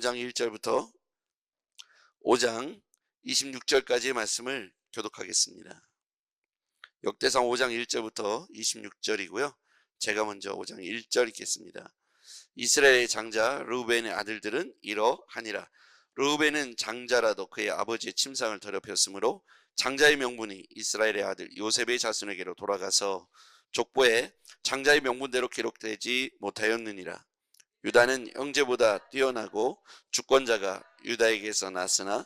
5장 1절부터 5장 26절까지의 말씀을 교독하겠습니다. 역대상 5장 1절부터 26절이고요. 제가 먼저 5장 1절 읽겠습니다. 이스라엘의 장자 르우벤의 아들들은 이러하니라. 르우벤은 장자라도 그의 아버지의 침상을 더럽혔으므로 장자의 명분이 이스라엘의 아들 요셉의 자손에게로 돌아가서 족보에 장자의 명분대로 기록되지 못하였느니라. 유다는 형제보다 뛰어나고 주권자가 유다에게서 났으나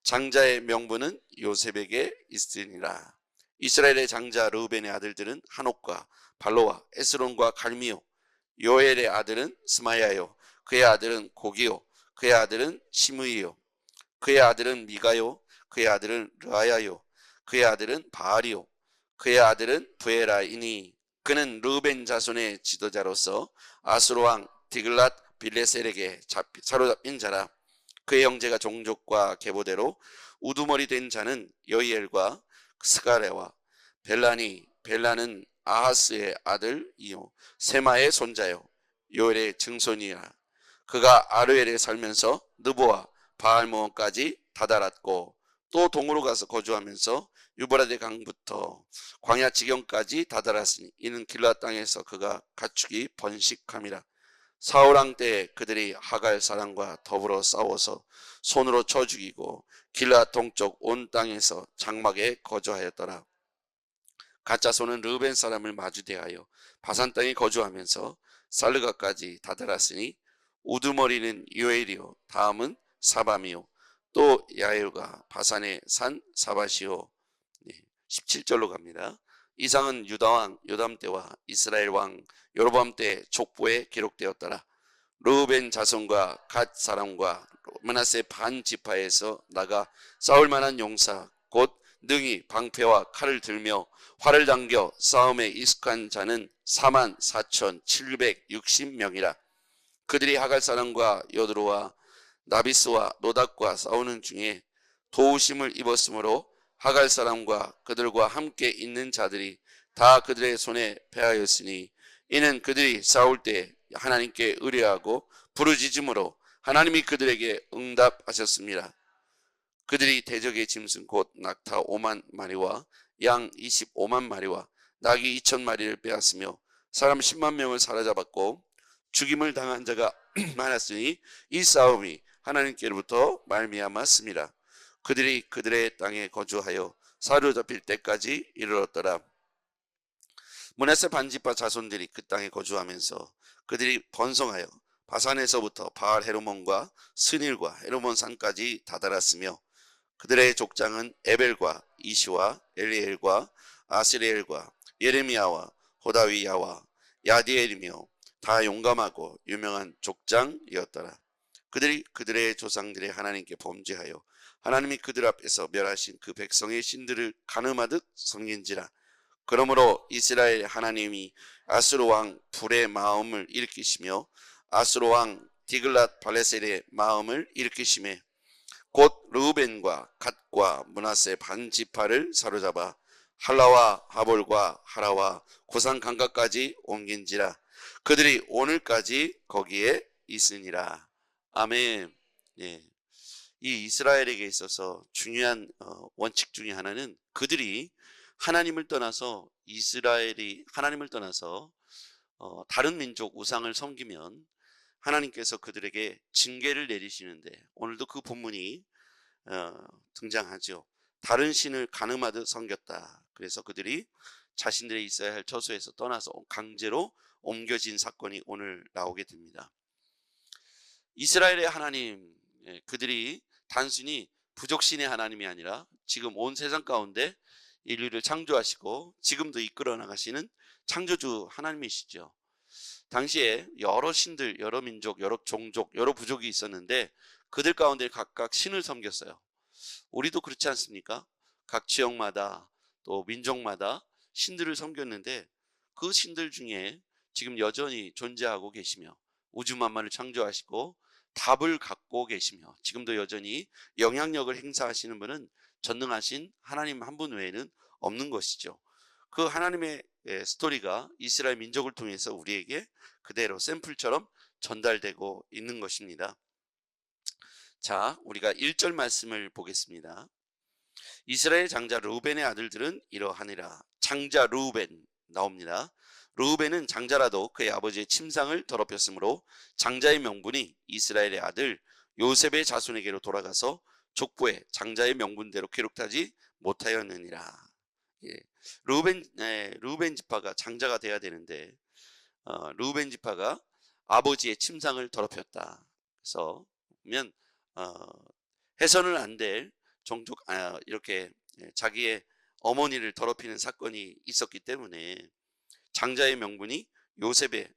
장자의 명분은 요셉에게 있으니라. 이스라엘의 장자 르우벤의 아들들은 한옥과 발로와 에스론과 갈미요. 요엘의 아들은 스마야요. 그의 아들은 고기요. 그의 아들은 시므이요. 그의 아들은 미가요. 그의 아들은 르아야요. 그의 아들은 바알이요. 그의 아들은 부에라이니 그는 르우벤 자손의 지도자로서 아수르 왕 디글랏 빌레셀에게 사로잡힌 자라. 그의 형제가 종족과 계보대로 우두머리 된 자는 여이엘과 스가랴와 벨라니. 벨라는 아하스의 아들이요 세마의 손자요 요엘의 증손이라. 그가 아르엘에 살면서 느보와 바알모원까지 다다랐고 또 동으로 가서 거주하면서 유브라데 강부터 광야 지경까지 다다랐으니 이는 길라 땅에서 그가 가축이 번식함이라. 사울 왕 때에 그들이 하갈 사람과 더불어 싸워서 손으로 쳐 죽이고 길라 동쪽 온 땅에서 장막에 거주하였더라. 가짜 손은 르우벤 사람을 마주대하여 바산 땅에 거주하면서 살르가까지 다다랐으니 우두머리는 요엘이요 다음은 사밤이요 또 야엘과 바산의 산 사바시요. 17절로 갑니다. 이상은 유다왕 요담 때와 이스라엘 왕 여로보암 때 족보에 기록되었더라. 르우벤 자손과 갓 사람과 므낫세 반 지파에서 나가 싸울 만한 용사 곧 능히 방패와 칼을 들며 활을 당겨 싸움에 익숙한 자는 44,760명이라. 그들이 하갈 사람과 여드로와 나비스와 노닥과 싸우는 중에 도우심을 입었으므로 하갈 사람과 그들과 함께 있는 자들이 다 그들의 손에 패하였으니 이는 그들이 싸울 때 하나님께 의뢰하고 부르짖음으로 하나님이 그들에게 응답하셨습니다. 그들이 대적의 짐승 곧 낙타 5만 마리와 양 25만 마리와 나귀 2,000마리를 빼앗으며 사람 10만 명을 사로잡았고 죽임을 당한 자가 많았으니 이 싸움이 하나님께로부터 말미암았습니다. 그들이 그들의 땅에 거주하여 사로잡힐 때까지 이르렀더라. 므낫세 반지파 자손들이 그 땅에 거주하면서 그들이 번성하여 바산에서부터 바알 헤르몬과 스닐과 헤르몬 산까지 다다랐으며 그들의 족장은 에벨과 이시와 엘리엘과 아스리엘과 예레미야와 호다위야와 야디엘이며 다 용감하고 유명한 족장이었더라. 그들이 그들의 조상들의 하나님께 범죄하여 하나님이 그들 앞에서 멸하신 그 백성의 신들을 가늠하듯 섬긴지라. 그러므로 이스라엘 하나님이 아수르 왕 불의 마음을 일으키시며 아수르 왕 디글랏 발레셀의 마음을 일으키시매 곧 르우벤과 갓과 므낫세 반 지파를 사로잡아 할라와 하볼과 하라와 고산 강가까지 옮긴지라. 그들이 오늘까지 거기에 있으니라. 아멘. 예. 이 이스라엘에게 있어서 중요한 원칙 중에 하나는 그들이 하나님을 떠나서 이스라엘이 하나님을 떠나서 다른 민족 우상을 섬기면 하나님께서 그들에게 징계를 내리시는데 오늘도 그 본문이 등장하죠. 다른 신을 가늠하듯 섬겼다. 그래서 그들이 자신들이 있어야 할 처소에서 떠나서 강제로 옮겨진 사건이 오늘 나오게 됩니다. 이스라엘의 하나님, 그들이 단순히 부족신의 하나님이 아니라 지금 온 세상 가운데 인류를 창조하시고 지금도 이끌어 나가시는 창조주 하나님이시죠. 당시에 여러 신들, 여러 민족, 여러 종족, 여러 부족이 있었는데 그들 가운데 각각 신을 섬겼어요. 우리도 그렇지 않습니까? 각 지역마다 또 민족마다 신들을 섬겼는데 그 신들 중에 지금 여전히 존재하고 계시며 우주만만을 창조하시고 답을 갖고 계시며 지금도 여전히 영향력을 행사하시는 분은 전능하신 하나님 한 분 외에는 없는 것이죠. 그 하나님의 스토리가 이스라엘 민족을 통해서 우리에게 그대로 샘플처럼 전달되고 있는 것입니다. 자, 우리가 1절 말씀을 보겠습니다. 이스라엘 장자 르우벤의 아들들은 이러하니라. 장자 르우벤 나옵니다. 르우벤은 장자라도 그의 아버지의 침상을 더럽혔으므로 장자의 명분이 이스라엘의 아들 요셉의 자손에게로 돌아가서 족보에 장자의 명분대로 기록하지 못하였느니라. 예. 르우벤 지파가 장자가 돼야 되는데 르우벤 지파가 아버지의 침상을 더럽혔다. 그래서 보면 해서는 안 될 종족 이렇게 자기의 어머니를 더럽히는 사건이 있었기 때문에 장자의 명분이 요셉의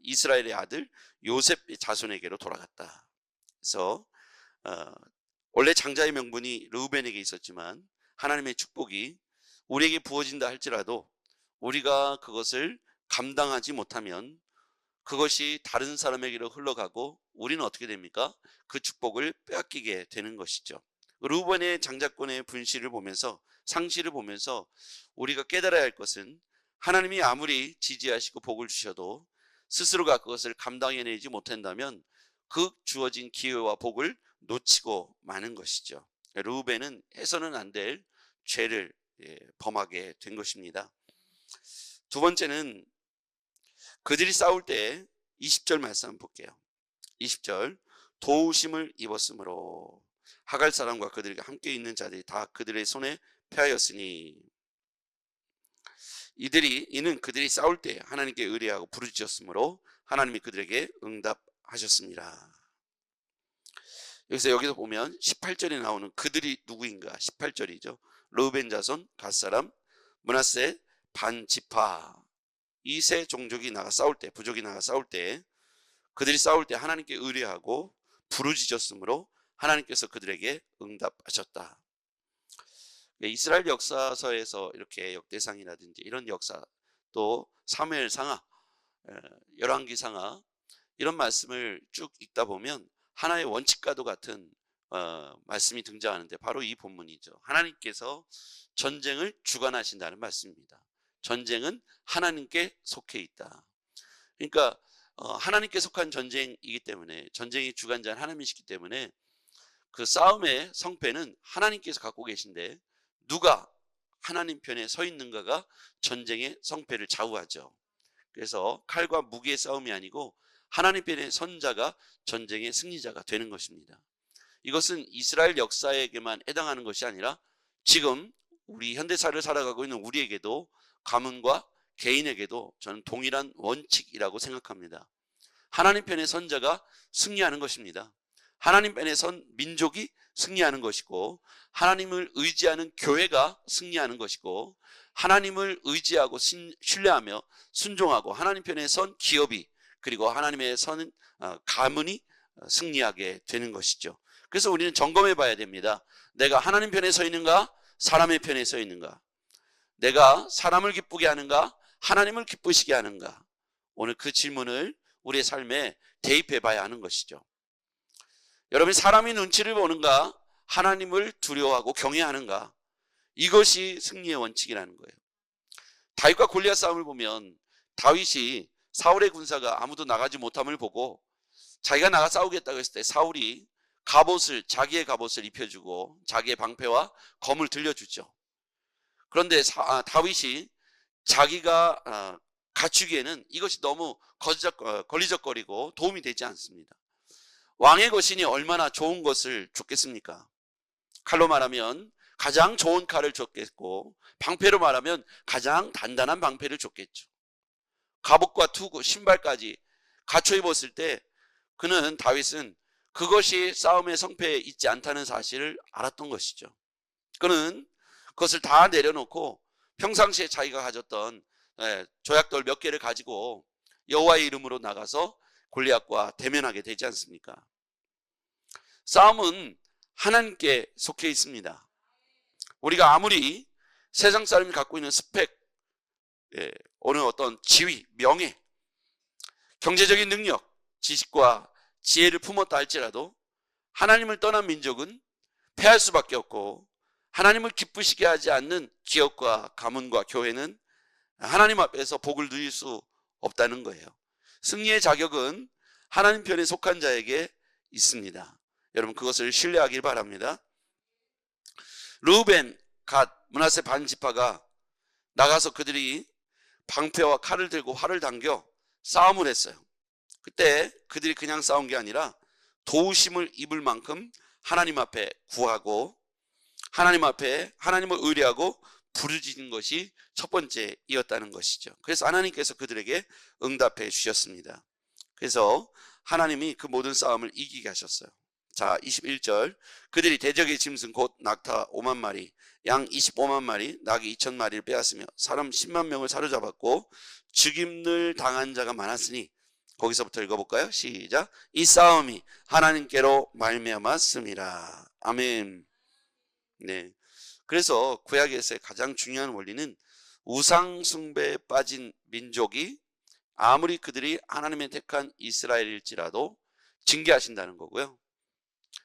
이스라엘의 아들 요셉의 자손에게로 돌아갔다. 그래서 원래 장자의 명분이 르우벤에게 있었지만 하나님의 축복이 우리에게 부어진다 할지라도 우리가 그것을 감당하지 못하면 그것이 다른 사람에게로 흘러가고 우리는 어떻게 됩니까? 그 축복을 빼앗기게 되는 것이죠. 르우벤의 장자권의 분실을 보면서 상실을 보면서 우리가 깨달아야 할 것은 하나님이 아무리 지지하시고 복을 주셔도 스스로가 그것을 감당해내지 못한다면 그 주어진 기회와 복을 놓치고 마는 것이죠. 르우벤은 해서는 안 될 죄를 범하게 된 것입니다. 두 번째는 그들이 싸울 때 20절 말씀 한번 볼게요. 20절 도우심을 입었으므로 하갈 사람과 그들과 함께 있는 자들이 다 그들의 손에 패하였으니 이는 그들이 싸울 때 하나님께 의뢰하고 부르짖었으므로 하나님이 그들에게 응답하셨습니다. 여기서 보면 18절에 나오는 그들이 누구인가? 18절이죠. 르우벤 자손, 갓 사람, 므낫세 반 지파, 이 세 종족이 나가 싸울 때, 부족이 나가 싸울 때, 그들이 싸울 때 하나님께 의뢰하고 부르짖었으므로 하나님께서 그들에게 응답하셨다. 이스라엘 역사서에서 이렇게 역대상이라든지 이런 역사, 또 사무엘상하, 열왕기상하 이런 말씀을 쭉 읽다 보면 하나의 원칙과도 같은 말씀이 등장하는데 바로 이 본문이죠. 하나님께서 전쟁을 주관하신다는 말씀입니다. 전쟁은 하나님께 속해 있다. 그러니까 하나님께 속한 전쟁이기 때문에, 전쟁의 주관자는 하나님이시기 때문에 그 싸움의 성패는 하나님께서 갖고 계신데 누가 하나님 편에 서 있는가가 전쟁의 성패를 좌우하죠. 그래서 칼과 무기의 싸움이 아니고 하나님 편에 선 자가 전쟁의 승리자가 되는 것입니다. 이것은 이스라엘 역사에게만 해당하는 것이 아니라 지금 우리 현대사를 살아가고 있는 우리에게도, 가문과 개인에게도 저는 동일한 원칙이라고 생각합니다. 하나님 편에 선 자가 승리하는 것입니다. 하나님 편에 선 민족이 승리하는 것이고, 하나님을 의지하는 교회가 승리하는 것이고, 하나님을 의지하고 신뢰하며 순종하고 하나님 편에 선 기업이, 그리고 하나님의 선 가문이 승리하게 되는 것이죠. 그래서 우리는 점검해 봐야 됩니다. 내가 하나님 편에 서 있는가? 사람의 편에 서 있는가? 내가 사람을 기쁘게 하는가? 하나님을 기쁘시게 하는가? 오늘 그 질문을 우리의 삶에 대입해 봐야 하는 것이죠. 여러분, 사람이 눈치를 보는가? 하나님을 두려워하고 경외하는가? 이것이 승리의 원칙이라는 거예요. 다윗과 골리앗 싸움을 보면 다윗이 사울의 군사가 아무도 나가지 못함을 보고 자기가 나가 싸우겠다고 했을 때 사울이 자기의 갑옷을 입혀주고 자기의 방패와 검을 들려주죠. 그런데 다윗이 자기가 갖추기에는 이것이 너무 걸리적거리고 도움이 되지 않습니다. 왕의 것이니 얼마나 좋은 것을 줬겠습니까? 칼로 말하면 가장 좋은 칼을 줬겠고, 방패로 말하면 가장 단단한 방패를 줬겠죠. 갑옷과 투구, 신발까지 갖춰 입었을 때 다윗은 그것이 싸움의 성패에 있지 않다는 사실을 알았던 것이죠. 그는 그것을 다 내려놓고 평상시에 자기가 가졌던 조약돌 몇 개를 가지고 여호와의 이름으로 나가서 골리앗과 대면하게 되지 않습니까? 싸움은 하나님께 속해 있습니다. 우리가 아무리 세상 사람이 갖고 있는 스펙, 어느 어떤 지위, 명예, 경제적인 능력, 지식과 지혜를 품었다 할지라도 하나님을 떠난 민족은 패할 수밖에 없고, 하나님을 기쁘시게 하지 않는 기업과 가문과 교회는 하나님 앞에서 복을 누릴 수 없다는 거예요. 승리의 자격은 하나님 편에 속한 자에게 있습니다. 여러분 그것을 신뢰하길 바랍니다. 르우벤, 갓, 므낫세 반지파가 나가서 그들이 방패와 칼을 들고 활을 당겨 싸움을 했어요. 그때 그들이 그냥 싸운 게 아니라 도우심을 입을 만큼 하나님 앞에 구하고 하나님 앞에 하나님을 의뢰하고 부르짖은 것이 첫 번째이었다는 것이죠. 그래서 하나님께서 그들에게 응답해 주셨습니다. 그래서 하나님이 그 모든 싸움을 이기게 하셨어요. 자, 21절. 그들이 대적의 짐승 곧 낙타 5만 마리, 양 25만 마리, 나귀 2천 마리를 빼앗으며 사람 10만 명을 사로잡았고 죽임을 당한 자가 많았으니, 거기서부터 읽어볼까요? 시작. 이 싸움이 하나님께로 말미암았음이라. 아멘. 네. 그래서 구약에서의 가장 중요한 원리는 우상 숭배에 빠진 민족이 아무리 그들이 하나님의 택한 이스라엘일지라도 징계하신다는 거고요.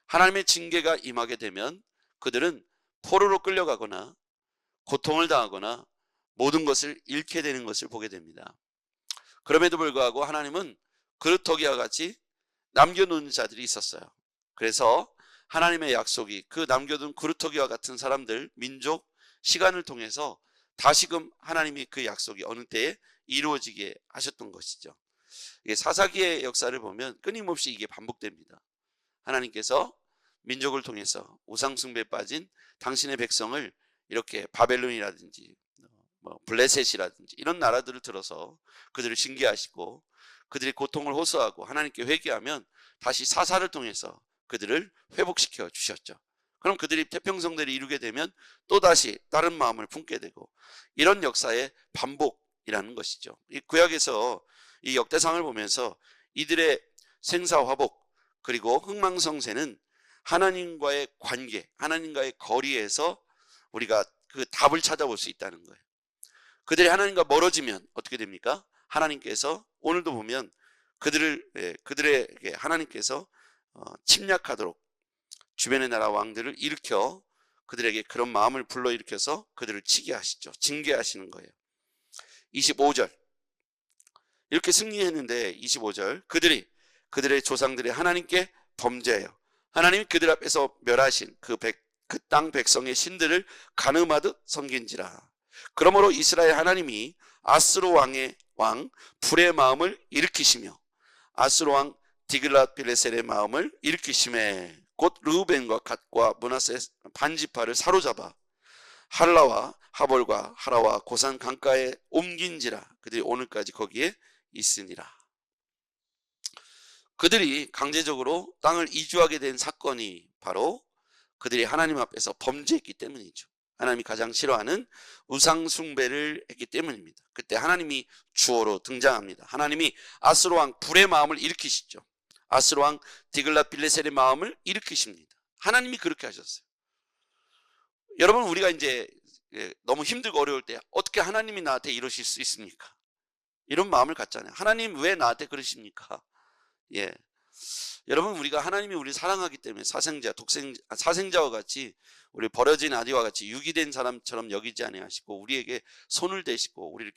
하나님의 징계가 임하게 되면 그들은 포로로 끌려가거나 고통을 당하거나 모든 것을 잃게 되는 것을 보게 됩니다. 그럼에도 불구하고 하나님은 그루터기와 같이 남겨놓은 자들이 있었어요. 그래서 하나님의 약속이 그 남겨둔 그루터기와 같은 사람들, 민족, 시간을 통해서 다시금 하나님이 그 약속이 어느 때에 이루어지게 하셨던 것이죠. 사사기의 역사를 보면 끊임없이 이게 반복됩니다. 하나님께서 민족을 통해서 우상숭배에 빠진 당신의 백성을 이렇게 바벨론이라든지 블레셋이라든지 이런 나라들을 들어서 그들을 징계하시고 그들이 고통을 호소하고 하나님께 회개하면 다시 사사를 통해서 그들을 회복시켜 주셨죠. 그럼 그들이 태평성대를 이루게 되면 또다시 다른 마음을 품게 되고, 이런 역사의 반복이라는 것이죠. 이 구약에서 이 역대상을 보면서 이들의 생사화복 그리고 흥망성쇠는 하나님과의 관계, 하나님과의 거리에서 우리가 그 답을 찾아볼 수 있다는 거예요. 그들이 하나님과 멀어지면 어떻게 됩니까? 하나님께서 오늘도 보면 그들에게 하나님께서 침략하도록 주변의 나라 왕들을 일으켜 그들에게 그런 마음을 불러일으켜서 그들을 치게 하시죠. 징계하시는 거예요. 25절. 이렇게 승리했는데 25절. 그들의 조상들이 하나님께 범죄하여 하나님이 그들 앞에서 멸하신 그 땅 백성의 신들을 간음하듯 섬긴지라. 그러므로 이스라엘 하나님이 아스로 왕의 왕 불의 마음을 일으키시며 아스로 왕 디글랏빌레셀의 마음을 일으키심에 곧 르우벤과 갓과 므낫세 반지파를 사로잡아 할라와 하볼과 하라와 고산 강가에 옮긴지라. 그들이 오늘까지 거기에 있으니라. 그들이 강제적으로 땅을 이주하게 된 사건이 바로 그들이 하나님 앞에서 범죄했기 때문이죠. 하나님이 가장 싫어하는 우상 숭배를 했기 때문입니다. 그때 하나님이 주어로 등장합니다. 하나님이 아스로 왕 불의 마음을 일으키시죠. 아스로 왕 디글랏빌레셀의 마음을 일으키십니다. 하나님이 그렇게 하셨어요. 여러분, 우리가 이제 너무 힘들고 어려울 때 어떻게 하나님이 나한테 이러실 수 있습니까? 이런 마음을 갖잖아요. 하나님 왜 나한테 그러십니까? 예. 여러분, 우리가 하나님이 우리를 사랑하기 때문에 사생자와 같이 우리 버려진 아기와 같이 유기된 사람처럼 여기지 아니하시고 우리에게 손을 대시고 우리를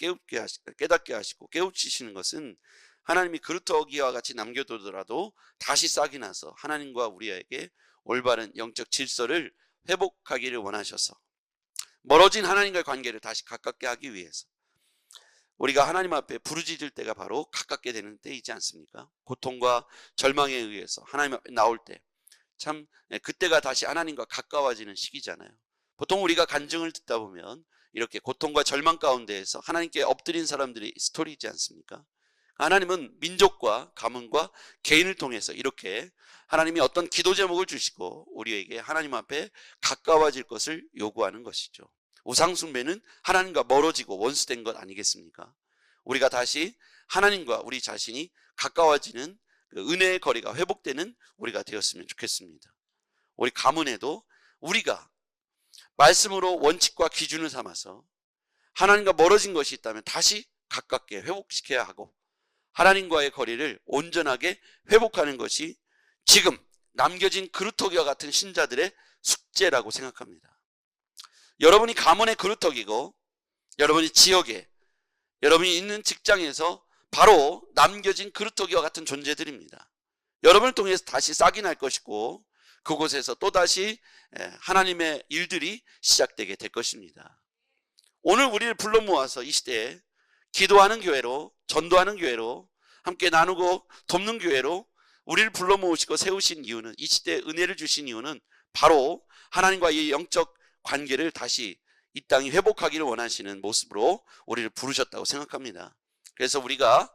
깨닫게 하시고 깨우치시는 것은 하나님이 그루터기와 같이 남겨두더라도 다시 싹이 나서 하나님과 우리에게 올바른 영적 질서를 회복하기를 원하셔서 멀어진 하나님과의 관계를 다시 가깝게 하기 위해서 우리가 하나님 앞에 부르짖을 때가 바로 가깝게 되는 때이지 않습니까? 고통과 절망에 의해서 하나님 앞에 나올 때 참 그때가 다시 하나님과 가까워지는 시기잖아요. 보통 우리가 간증을 듣다 보면 이렇게 고통과 절망 가운데에서 하나님께 엎드린 사람들이 스토리이지 않습니까? 하나님은 민족과 가문과 개인을 통해서 이렇게 하나님이 어떤 기도 제목을 주시고 우리에게 하나님 앞에 가까워질 것을 요구하는 것이죠. 우상숭배는 하나님과 멀어지고 원수된 것 아니겠습니까? 우리가 다시 하나님과 우리 자신이 가까워지는 그 은혜의 거리가 회복되는 우리가 되었으면 좋겠습니다. 우리 가문에도 우리가 말씀으로 원칙과 기준을 삼아서 하나님과 멀어진 것이 있다면 다시 가깝게 회복시켜야 하고 하나님과의 거리를 온전하게 회복하는 것이 지금 남겨진 그루터기와 같은 신자들의 숙제라고 생각합니다. 여러분이 가문의 그루터기고 여러분이 지역에 여러분이 있는 직장에서 바로 남겨진 그루터기와 같은 존재들입니다. 여러분을 통해서 다시 싹이 날 것이고 그곳에서 또다시 하나님의 일들이 시작되게 될 것입니다. 오늘 우리를 불러 모아서 이 시대에 기도하는 교회로, 전도하는 교회로, 함께 나누고 돕는 교회로 우리를 불러 모으시고 세우신 이유는, 이 시대에 은혜를 주신 이유는 바로 하나님과의 영적 관계를 다시 이 땅이 회복하기를 원하시는 모습으로 우리를 부르셨다고 생각합니다. 그래서 우리가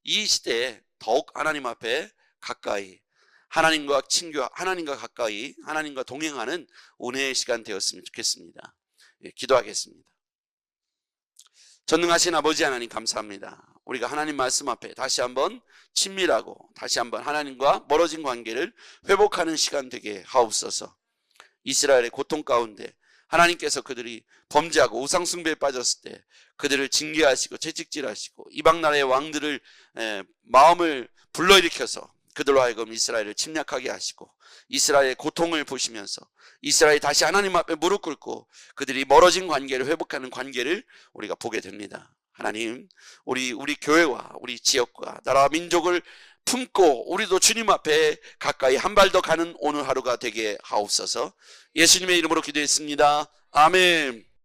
이 시대에 더욱 하나님 앞에 가까이, 하나님과 친교, 하나님과 가까이, 하나님과 동행하는 은혜의 시간 되었으면 좋겠습니다. 기도하겠습니다. 전능하신 아버지 하나님, 감사합니다. 우리가 하나님 말씀 앞에 다시 한번 친밀하고 다시 한번 하나님과 멀어진 관계를 회복하는 시간 되게 하옵소서. 이스라엘의 고통 가운데 하나님께서 그들이 범죄하고 우상 숭배에 빠졌을 때 그들을 징계하시고 채찍질하시고 이방 나라의 왕들을 마음을 불러일으켜서 그들로 하여금 이스라엘을 침략하게 하시고, 이스라엘의 고통을 보시면서 이스라엘이 다시 하나님 앞에 무릎 꿇고 그들이 멀어진 관계를 회복하는 관계를 우리가 보게 됩니다. 하나님, 우리 교회와 우리 지역과 나라와 민족을 품고 우리도 주님 앞에 가까이 한 발 더 가는 오늘 하루가 되게 하옵소서. 예수님의 이름으로 기도했습니다. 아멘.